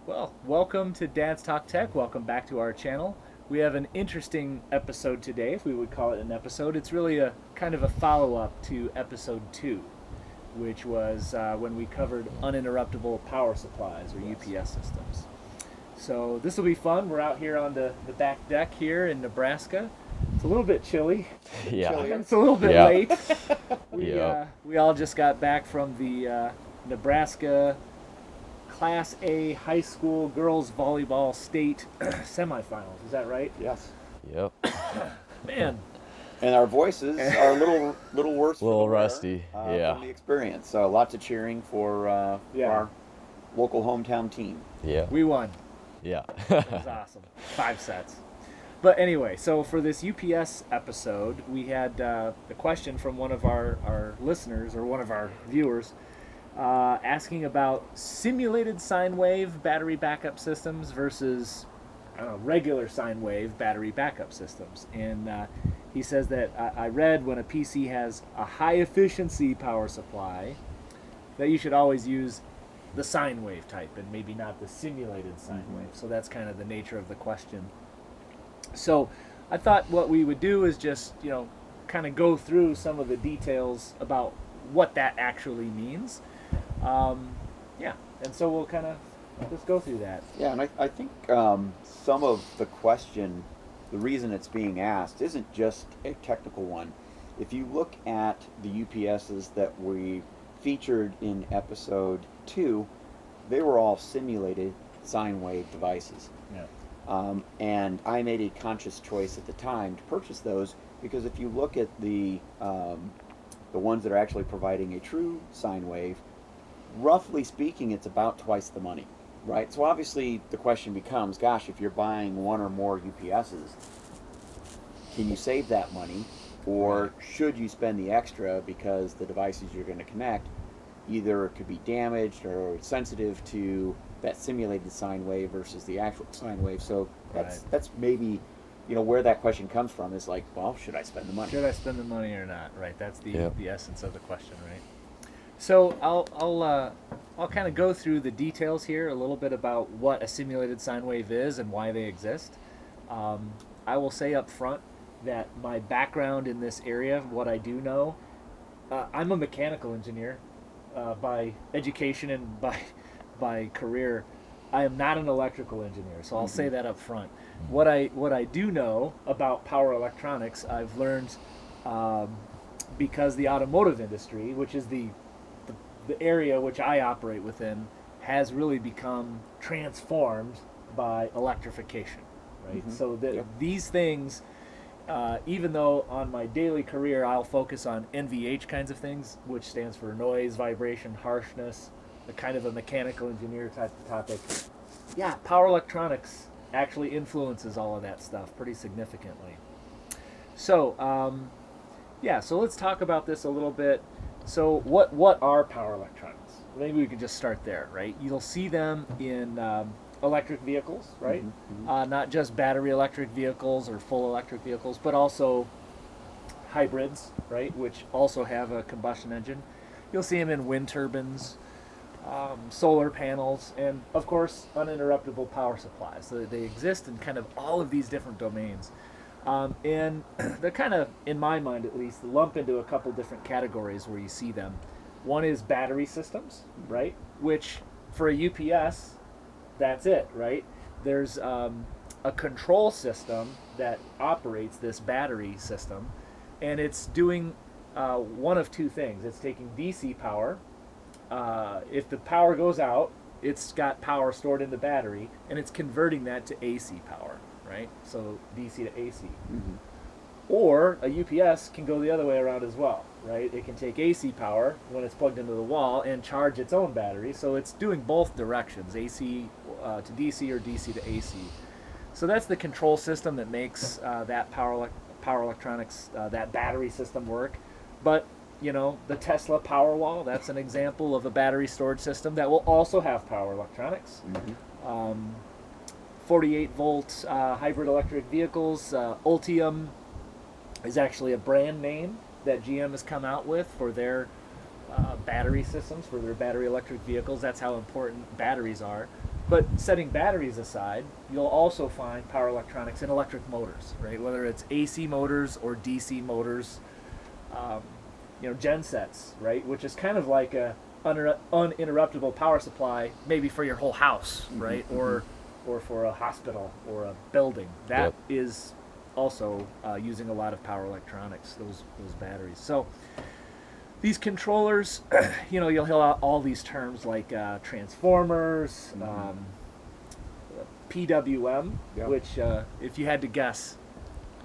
Well, welcome to Dad's Talk Tech. Welcome back to our channel. We have an interesting episode today, if we would call it an episode. It's really a kind of a follow-up to episode 2, which was when we covered uninterruptible power supplies or UPS systems. So this will be fun. We're out here on the back deck here in Nebraska. It's a little bit chilly. Yeah. It's a little bit Yeah. late. Yeah. We all just got back from the Nebraska Class A high school girls volleyball state semifinals. Is that right? Yes. Yep. Man, And our voices are a little worse. A little for the wear, rusty, yeah. From the experience. So lots of cheering for Yeah. our local hometown team. Yeah. we won. Yeah. It was awesome. 5 sets. But anyway, so for this UPS episode, we had a question from one of our listeners or one of our viewers asking about simulated sine wave battery backup systems versus regular sine wave battery backup systems. And he says that I read when a PC has a high efficiency power supply that you should always use the sine wave type and maybe not the simulated sine wave. So that's kind of the nature of the question. So I thought what we would do is just, kind of go through some of the details about what that actually means. And so we'll kind of just go through that. Yeah, and I think some of the question, the reason it's being asked, isn't just a technical one. If you look at the UPSs that we featured in episode 2, they were all simulated sine wave devices. Yeah. And I made a conscious choice at the time to purchase those because if you look at the ones that are actually providing a true sine wave, roughly speaking, it's about twice the money, right? So obviously the question becomes, gosh, if you're buying one or more UPSs, can you save that money, or should you spend the extra because the devices you're going to connect either could be damaged or sensitive to that simulated sine wave versus the actual sine wave? So that's maybe where that question comes from, is like, well, should I spend the money? Should I spend the money or not? Right. That's the Yeah. the essence of the question, right? So I'll kind of go through the details here a little bit about what a simulated sine wave is and why they exist. I will say up front that my background in this area, what I do know, I'm a mechanical engineer by education and by career. I am not an electrical engineer, so I'll say that up front. What I do know about power electronics, I've learned because the automotive industry, which is the area which I operate within, has really become transformed by electrification, right? So these things, even though on my daily career I'll focus on NVH kinds of things, which stands for noise, vibration, harshness, a kind of a mechanical engineer type of topic. Yeah, power electronics actually influences all of that stuff pretty significantly. So, so let's talk about this a little bit. So what are power electronics? Maybe we could just start there, right? You'll see them in electric vehicles, right? Not just battery electric vehicles or full electric vehicles, but also hybrids, right? Which also have a combustion engine. You'll see them in wind turbines, solar panels, and of course uninterruptible power supplies. So they exist in kind of all of these different domains. And they're kind of, in my mind at least, lump into a couple different categories where you see them. One is battery systems, right? Which for a UPS, that's it, right? There's a control system that operates this battery system, and it's doing one of two things. It's taking DC power. If the power goes out, it's got power stored in the battery, and it's converting that to AC power. Right? So DC to AC. Or a UPS can go the other way around as well, right? It can take AC power when it's plugged into the wall and charge its own battery. So it's doing both directions, AC to DC or DC to AC. So that's the control system that makes that power electronics, that battery system work. But the Tesla Powerwall, that's an example of a battery storage system that will also have power electronics. 48 volt hybrid electric vehicles. Ultium is actually a brand name that GM has come out with for their battery systems, for their battery electric vehicles. That's how important batteries are. But setting batteries aside, you'll also find power electronics in electric motors, right? Whether it's AC motors or DC motors, gensets, right? Which is kind of like a uninterruptible power supply, maybe for your whole house, right? Or for a hospital or a building. That is also using a lot of power electronics, those batteries. So these controllers, you'll hear all these terms like transformers, PWM, which if you had to guess,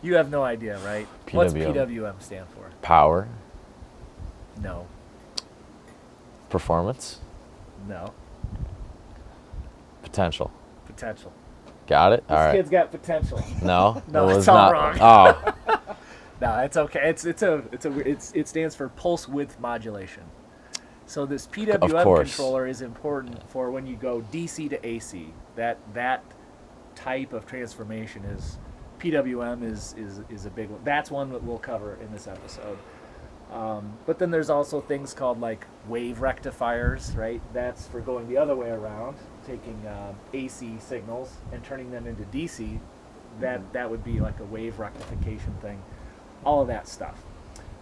you have no idea, right? What's PWM stand for? Power. No. Performance. No. Potential. Potential. Got it? This All right. kid's got potential. No? No, it it's was all not. wrong. Oh. No, it's okay. It stands for pulse width modulation. So this PWM controller is important for when you go DC to AC. That type of transformation is PWM is a big one. That's one that we'll cover in this episode. But then there's also things called like wave rectifiers, right? That's for going the other way around, taking AC signals and turning them into DC. That would be like a wave rectification thing. All of that stuff.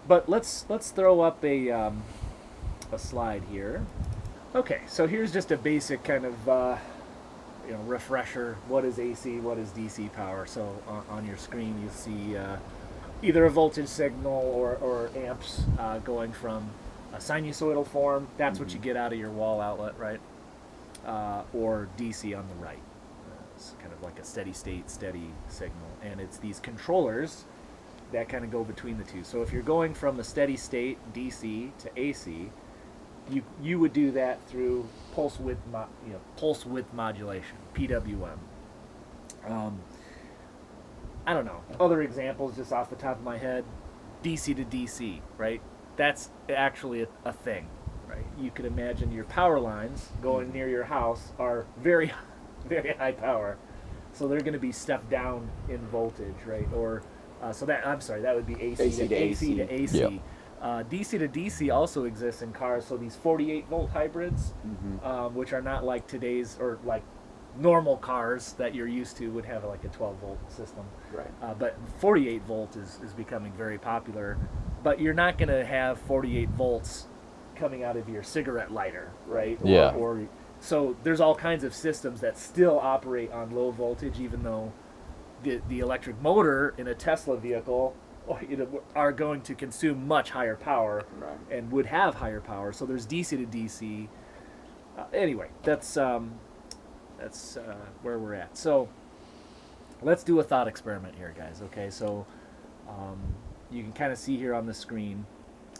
But let's throw up a slide here. Okay, so here's just a basic kind of refresher. What is AC? What is DC power? So on your screen you see either a voltage signal or amps going from a sinusoidal form. That's what you get out of your wall outlet, right? Or DC on the right. It's kind of like a steady state, steady signal. And it's these controllers that kind of go between the two. So if you're going from the steady state DC to AC, you would do that through pulse width modulation, PWM. I don't know. Other examples just off the top of my head, DC to DC, right? That's actually a thing, right? You could imagine your power lines going near your house are very, very high power. So they're going to be stepped down in voltage, right? Or that would be AC to AC. Yep. DC to DC also exists in cars. So these 48 volt hybrids, which are not like today's or like normal cars that you're used to would have like a 12 volt system. Right. But 48 volt is becoming very popular. But you're not going to have 48 volts coming out of your cigarette lighter, right? Yeah. So there's all kinds of systems that still operate on low voltage, even though the electric motor in a Tesla vehicle are going to consume much higher power and would have higher power. So there's DC to DC. Anyway, that's where we're at. So let's do a thought experiment here, guys. Okay, so you can kind of see here on the screen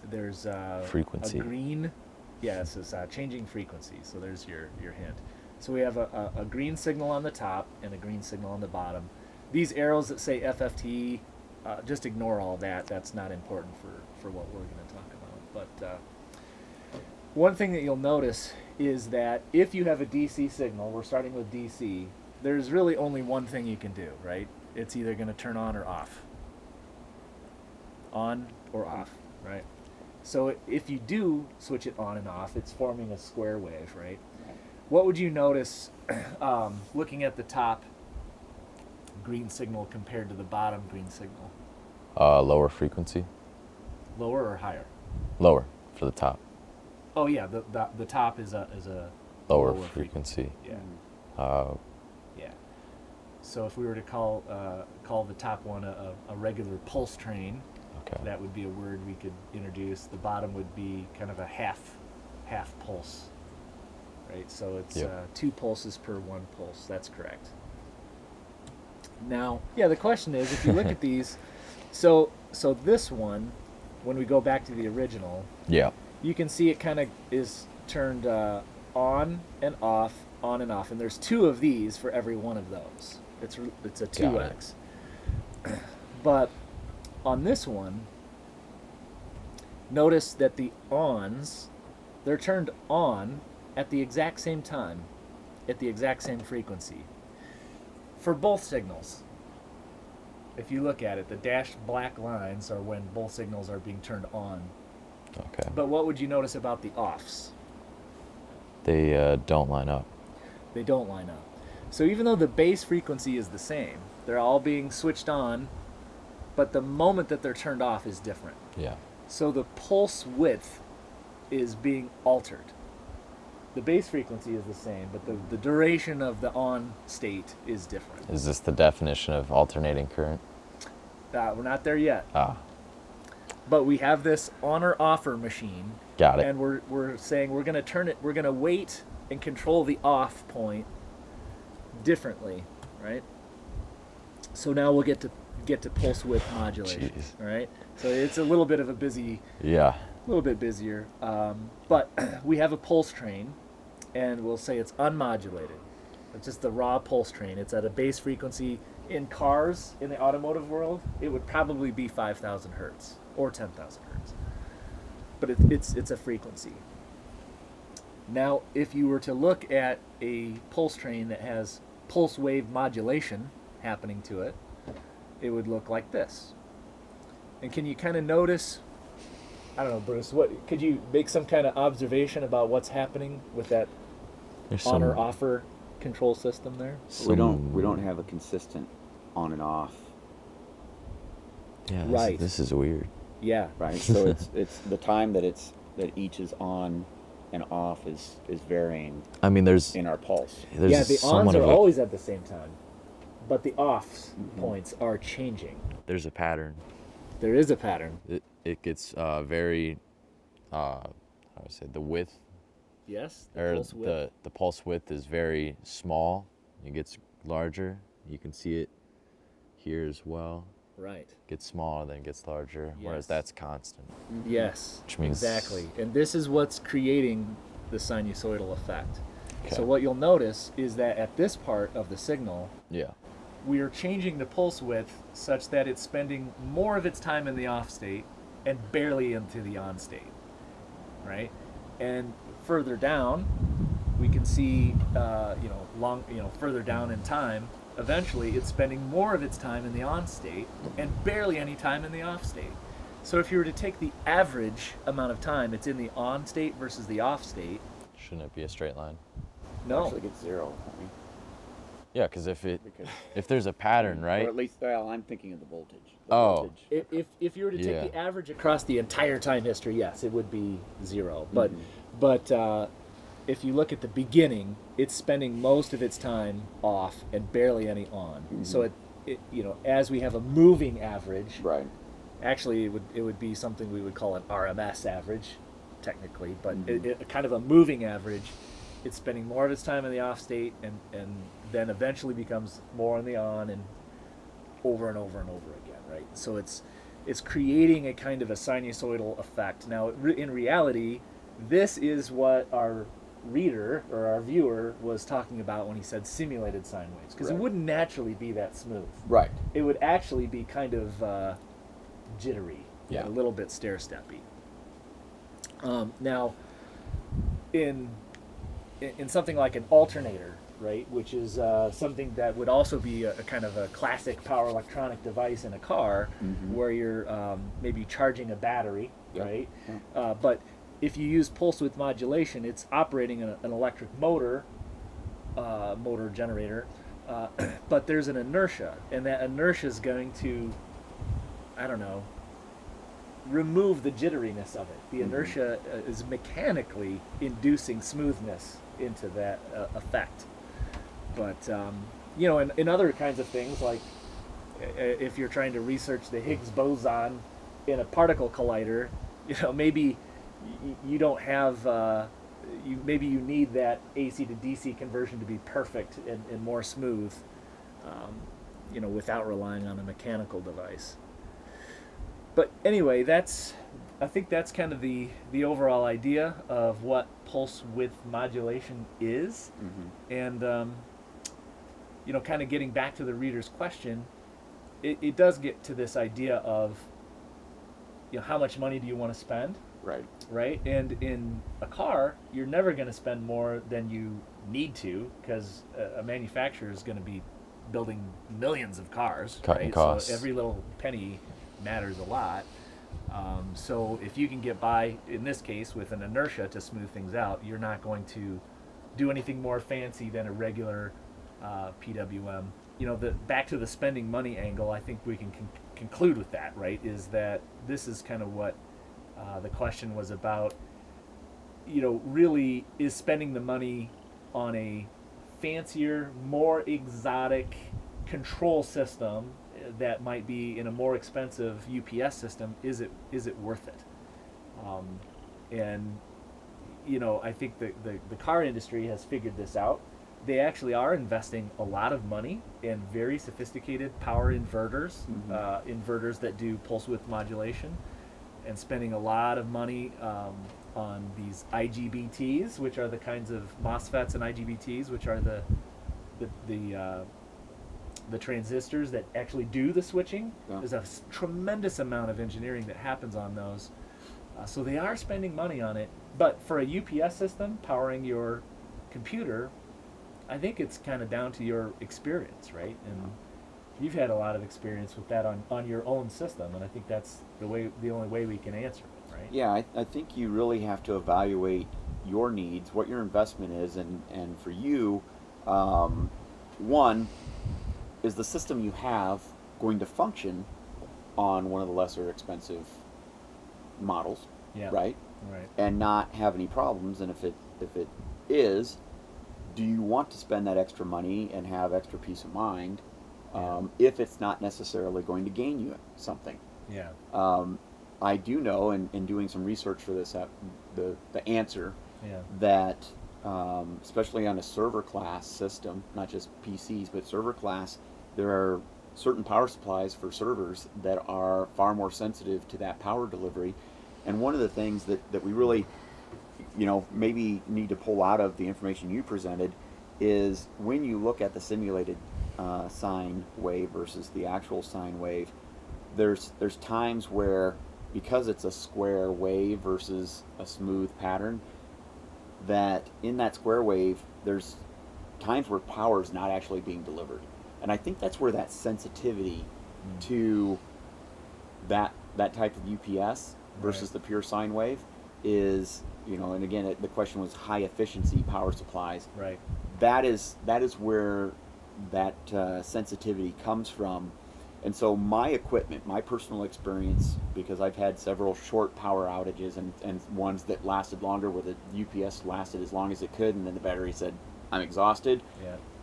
there's frequency. a green. Yes, it's changing frequency. So there's your hint. So we have a green signal on the top and a green signal on the bottom. These arrows that say FFT, just ignore all that. That's not important for what we're going to talk about. But one thing that you'll notice is that if you have a DC signal, we're starting with DC, there's really only one thing you can do, right? It's either going to turn on or off. On or off, right? So if you do switch it on and off, it's forming a square wave, right? What would you notice looking at the top green signal compared to the bottom green signal? Lower frequency. Lower or higher? Lower for the top. Oh yeah, the top is a Lower frequency. Yeah. Yeah. So if we were to call the top one a regular pulse train, that would be a word we could introduce. The bottom would be kind of a half pulse, right? So it's 2 pulses per 1 pulse. That's correct. Now, the question is, if you look at these, so this one, when we go back to the original, you can see it kind of is turned on and off, and there's 2 of these for every one of those. It's a 2x. But on this one, notice that the ons, they're turned on at the exact same time, at the exact same frequency. For both signals, if you look at it, the dashed black lines are when both signals are being turned on. Okay. But what would you notice about the offs? They don't line up. They don't line up. So even though the base frequency is the same, they're all being switched on, but the moment that they're turned off is different. Yeah. So the pulse width is being altered. The base frequency is the same, but the duration of the on state is different. Is this the definition of alternating current? We're not there yet. Ah, But we have this on or offer machine. got it. And we're saying we're going to turn it, we're going to weight and control the off point differently, right? So now we'll get to pulse width modulation, Jeez. right? So it's a little bit of a Yeah. little bit busier. But we have a pulse train, and we'll say it's unmodulated. It's just the raw pulse train. It's at a base frequency. In cars, in the automotive world, it would probably be 5,000 hertz or 10,000 hertz. But it's a frequency. Now, if you were to look at a pulse train that has pulse wave modulation happening to it, it would look like this. And can you kind of notice, I don't know, Bruce, what could you make some kind of observation about what's happening with that There's on or some- offer control system there? We don't have a consistent on and off, Yeah. Right. This is weird. Yeah. right? So it's the time that each is on and off is varying I mean, there's in our pulse. there's Yeah, the ons somewhat are of a, always at the same time, but the offs points are changing. there's a pattern. There is a pattern. It gets very how do I say, the width Yes. or pulse width. the pulse width is very small. It gets larger. You can see it here as well. Right. Gets smaller, then gets larger. Yes. Whereas that's constant. Yes. Which means- exactly. And this is what's creating the sinusoidal effect. Okay. So what you'll notice is that at this part of the signal, Yeah. we are changing the pulse width such that it's spending more of its time in the off state and barely into the on state, right? And further down, we can see, further down in time, eventually it's spending more of its time in the on state and barely any time in the off state. So if you were to take the average amount of time it's in the on state versus the off state, Shouldn't it be a straight line? no, Actually gets zero. I mean, Yeah, because because if there's a pattern, or right? at least, well, I'm thinking of the voltage. Oh. if you were to take Yeah. the average across the entire time history, yes, it would be zero. But Mhm. but if you look at the beginning, it's spending most of its time off and barely any on. So it as we have a moving average, Right. actually it would be something we would call an RMS average, technically, but kind of a moving average. It's spending more of its time in the off state and then eventually becomes more in the on and over and over and over again, right? So it's creating a kind of a sinusoidal effect. Now, in reality, this is what our reader or our viewer was talking about when he said simulated sine waves, because it Right. wouldn't naturally be that smooth. Right. It would actually be kind of jittery, Yeah. a little bit stair-steppy. Now, in something like an alternator, right, which is something that would also be a kind of a classic power electronic device in a car, where you're maybe charging a battery, Yep. right? Yeah. But if you use pulse width modulation, it's operating an electric motor generator, but there's an inertia, and that inertia is going to, I don't know, remove the jitteriness of it. The inertia is mechanically inducing smoothness into that effect. But in other kinds of things, like if you're trying to research the Higgs boson in a particle collider, maybe you don't have maybe you need that AC to DC conversion to be perfect and more smooth, without relying on a mechanical device. But anyway, I think that's kind of the overall idea of what pulse width modulation is. And kind of getting back to the reader's question, it does get to this idea of how much money do you want to spend, Right. right? And in a car, you're never going to spend more than you need to, because a manufacturer is going to be building millions of cars, Cutting right? costs. So every little penny matters a lot. So if you can get by, in this case, with an inertia to smooth things out, you're not going to do anything more fancy than a regular PWM. Back to the spending money angle, I think we can conclude with that, right? Is that this is kind of what the question was about. Really, is spending the money on a fancier, more exotic control system that might be in a more expensive UPS system, is it worth it? And I think the car industry has figured this out. They actually are investing a lot of money in very sophisticated power inverters, inverters that do pulse width modulation, and spending a lot of money on these IGBTs, which are the kinds of MOSFETs and IGBTs, which are the transistors that actually do the switching. Yeah. There's a tremendous amount of engineering that happens on those. So they are spending money on it. But for a UPS system powering your computer, I think it's kind of down to your experience, right? And you've had a lot of experience with that on your own system, and I think that's the only way we can answer it, right? Yeah, I think you really have to evaluate your needs, what your investment is, and for you, one, is the system you have going to function on one of the lesser expensive models, Yeah. right? Right. And not have any problems. And if it is, do you want to spend that extra money and have extra peace of mind if it's not necessarily going to gain you something? Yeah. I do know, in doing some research for this, the answer Yeah. that especially on a server class system, not just PCs, but server class, there are certain power supplies for servers that are far more sensitive to that power delivery. And one of the things that we really, maybe need to pull out of the information you presented is when you look at the simulated sine wave versus the actual sine wave, there's times where, because it's a square wave versus a smooth pattern, that in that square wave, there's times where power is not actually being delivered. And I think that's where that sensitivity to that type of UPS versus the pure sine wave is, and again, the question was high efficiency power supplies. Right. That is where that sensitivity comes from. And so my equipment, my personal experience, because I've had several short power outages and ones that lasted longer, where the UPS lasted as long as it could, and then the battery said, I'm exhausted,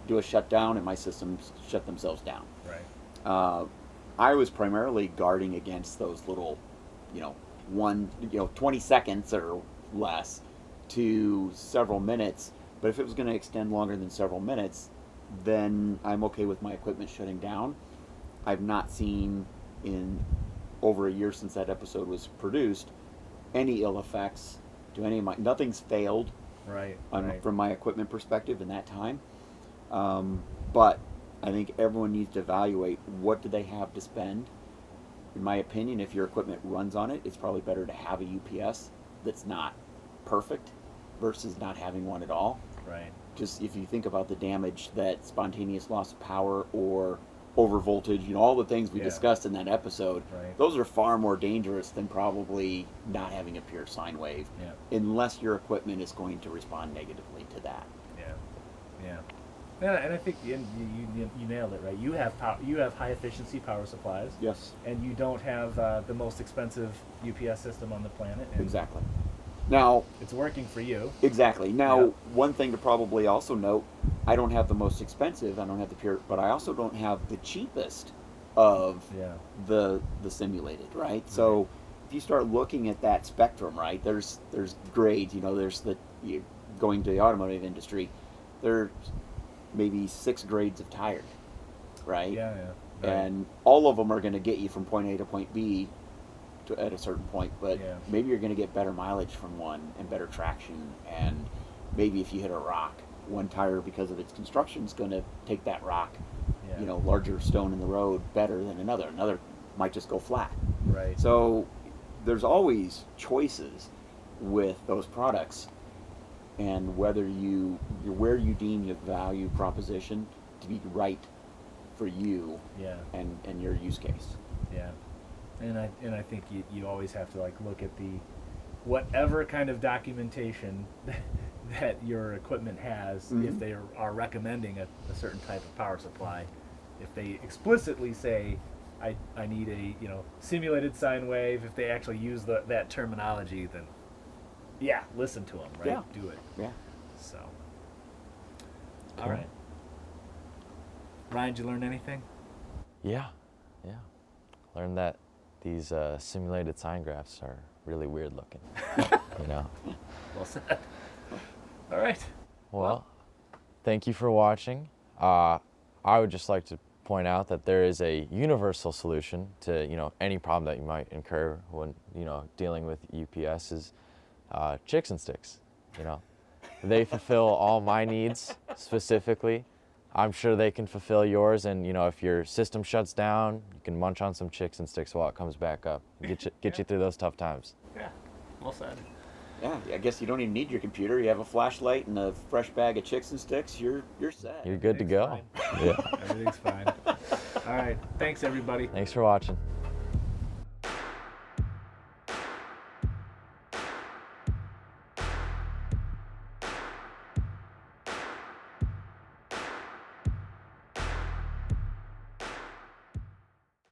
do a shutdown, and my systems shut themselves down. Right. I was primarily guarding against those little, 20 seconds or less to several minutes. But if it was going to extend longer than several minutes, then I'm okay with my equipment shutting down. I've not seen, in over a year since that episode was produced, any ill effects to any of my, nothing's failed from my equipment perspective in that time. But I think everyone needs to evaluate, what do they have to spend. In my opinion, if your equipment runs on it, it's probably better to have a UPS that's not perfect versus not having one at all. Right. Just if you think about the damage that spontaneous loss of power or over voltage, all the things we discussed in that episode, those are far more dangerous than probably not having a pure sine wave, unless your equipment is going to respond negatively to that. And I think you nailed it, right? You have high efficiency power supplies. Yes. And you don't have the most expensive UPS system on the planet. Exactly. Now, it's working for you. Exactly. Now, one thing to probably also note, I don't have the most expensive, I don't have the pure, but I also don't have the cheapest of the simulated, right? So if you start looking at that spectrum, right, there's grades, there's going to the automotive industry, there's maybe 6 grades of tire, right? Yeah. And all of them are going to get you from point A to point B at a certain point, but maybe you're going to get better mileage from one and better traction, and maybe if you hit a rock, one tire, because of its construction, is going to take that rock, larger stone in the road better than another might just go flat. Right. So there's always choices with those products, and where you deem your value proposition to be right for you and your use case. And I think you always have to look at the whatever kind of documentation that your equipment has if they are recommending a certain type of power supply. If they explicitly say, I need a simulated sine wave, if they actually use that terminology, then yeah, listen to them, right? Yeah. Do it. Yeah. So, Cool. all right. Ryan, did you learn anything? Yeah. Learned that these simulated sine graphs are really weird looking. Well said. All right. Well, thank you for watching. I would just like to point out that there is a universal solution to any problem that you might incur when dealing with UPSs. Chicks and sticks. They fulfill all my needs specifically. I'm sure they can fulfill yours, and if your system shuts down, you can munch on some chicks and sticks while it comes back up. Get you through those tough times. Yeah. Well said. Yeah, I guess you don't even need your computer. You have a flashlight and a fresh bag of chicks and sticks. You're set. You're good to go. Fine. Yeah. Everything's fine. All right. Thanks, everybody. Thanks for watching.